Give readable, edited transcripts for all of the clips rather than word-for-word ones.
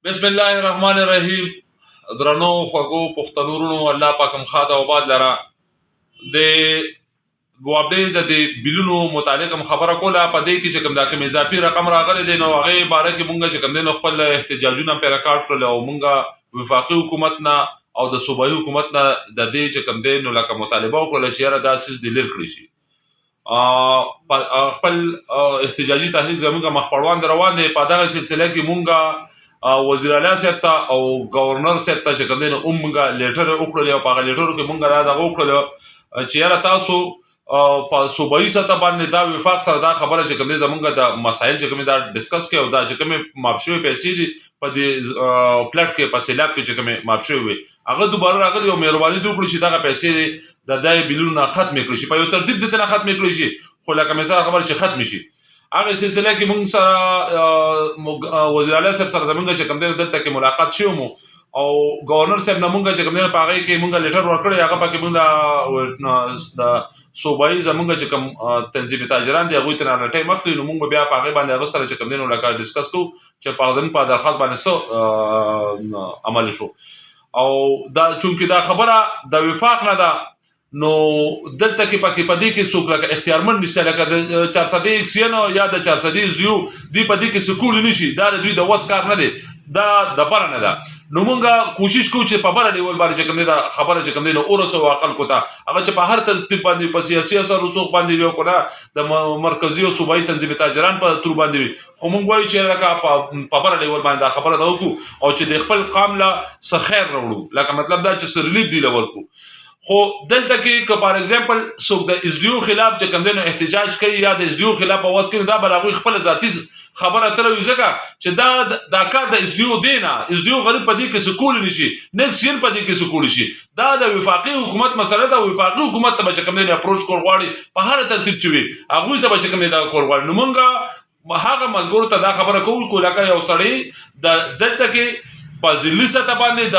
بسم الله الرحمن الرحیم. درنو خوږو پښتنو ورونو، الله پاک هم خاطر او باد لره د وابډې د دې بلونو متعلق هم خبره کوله. په دې کې چې کوم دا کوم اضافي رقم راغلی دی نو هغه باره کې مونږ چې کوم دی نو خپل احتجاجونه په ریکارډ کړل او مونږ وفاقي حکومت نه او د صوبایي حکومت نه د دې چې کوم دی نو لکه مطالبه وکړل چې یاره دا سیس د لیر کړی شي. خپل احتجاجي تحریک زموږ مخ پړوان روان دی. په دغه سلسله کې مونږ وزیر اعلی صاحب ته او گورنر صاحب ته چې کوم دی نو مونږ لیټر وکړل او په هغه لیټر کې مونږ دا دغه وکړل چې یاره تاسو په صوبایي سطح باندې دا وفاق سره دا خبره چې کوم دی زمونږ د مسایل چې کوم دا ډیسکس کوي او دا چې کوم مابشوي پیسې دي په دې فلټ کې په سیلاب کې چې کوم مابشوي وي هغه دوباره راغلی او مهرباني وکړي چې دغه پیسې د دای بلونه ختم کړي شي، په یو ترتیب د تنه ختم کړي شي. خو لکه مثال خبر چې ختم شي هغه سلسله کې موږ سره وزیر اعلی صاحب سره زمونږ چې کوم دی دلته کې ملاقات شوی مو او گورنر صاحب نه مونږ چې کوم دی په هغه کې مونږ لیټر ورکړی هغه پکې مونږ د صوبایي زمونږ چې کوم تنظیمي تاجران دي هغوی ته نه لټۍ مخکې نو مونږ بیا په هغې باندې هغه سره چې کوم دی نو لکه ډسکس کوو چې په زموږ په درخواست باندې څه عمل شو. او دا چونکې دا خبره د وفاق نه ده نو دلته کې پکې پدې کې څوک لکه اختیارمند نشته لکه د 400 یا د 400 دی په دې کې سکول نشي. دا د دوی د وس کار نه دی، دا د بره نه ده. نو مونږ کوشش کوو چې په بره ډول باندې چې کوم دی دا خبره چې کوم دی نو ورسوو خلکو ته هغه چې په هر ترتیب باندې په سیاسي اثر رسوخ باندې وي کنه د مرکزي او صوبایي تنظیمي تاجران په تور باندې وي. خو مونږ وایو چې لکه په بره ډول باندې دا خبره دا وکړو او چې د خپل قام له څه خیر راوړو، لکه مطلب دا چې څه ریلیف دی ورکړو. خو دلته کې که فار ایگزامپل څوک د اس ډي او خلاف چې کوم دی نو احتجاج کوي یا د اس ډي او خلاف اواز کوي دا به هغوی خپل ذاتي خبره تر وي ځکه چې دا کار د اس ډي او دی نه. اس ډي او غریب په دې کې سکول نشي، نیکس یې په دې کې سکول شي. دا د وفاقي حکومت مسله ده. وفاقي حکومت ته به چې کوم دی اپروچ کول غواړي په هر ترتیب چې وي هغوی ته به چې کوم دی دا کول غواړي. نو مونږ هغه ملګرو ته دا خبره کوو لکه یو سړی د دلته کې په ځلي سطح باندې د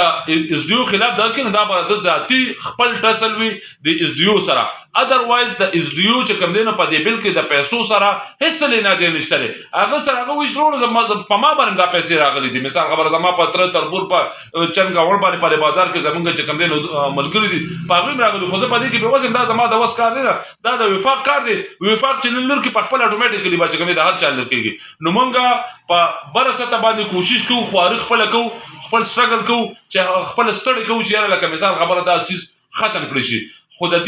اس ډي او خلاف دا کوي نو دا به د ذاتي خپل ټسل وي د اس ډي او سره. ادروایز د اس ډي او چې کوم دی نو په دې بل کې د پیسو سره هیڅ لینا دی نشته دی. هغه سره هغه وایي چې په ما باندې دا پیسې راغلي دي. مثال خبره زما په تره تربور په چنګاوړ باندې په بازار کې زمونږ چې کوم دی نو ملګري دي په هغوی راغلي. خو زه په دې کې بېوزم دا زما د وس کار نه ده، دا د وفاق کار دی. وفاق چې نن لر کې په خپل اټومیټیکلي به چې کوم دی د هر چا لر کېږي. نو مونږ په بره سطح باندې کوشش کوو، خواري خپله کوو، خپل سټرګل کوو چې خپل ستړی کوو چې یاره لکه مثال خبره دا سیس ختم کړی شي. خو د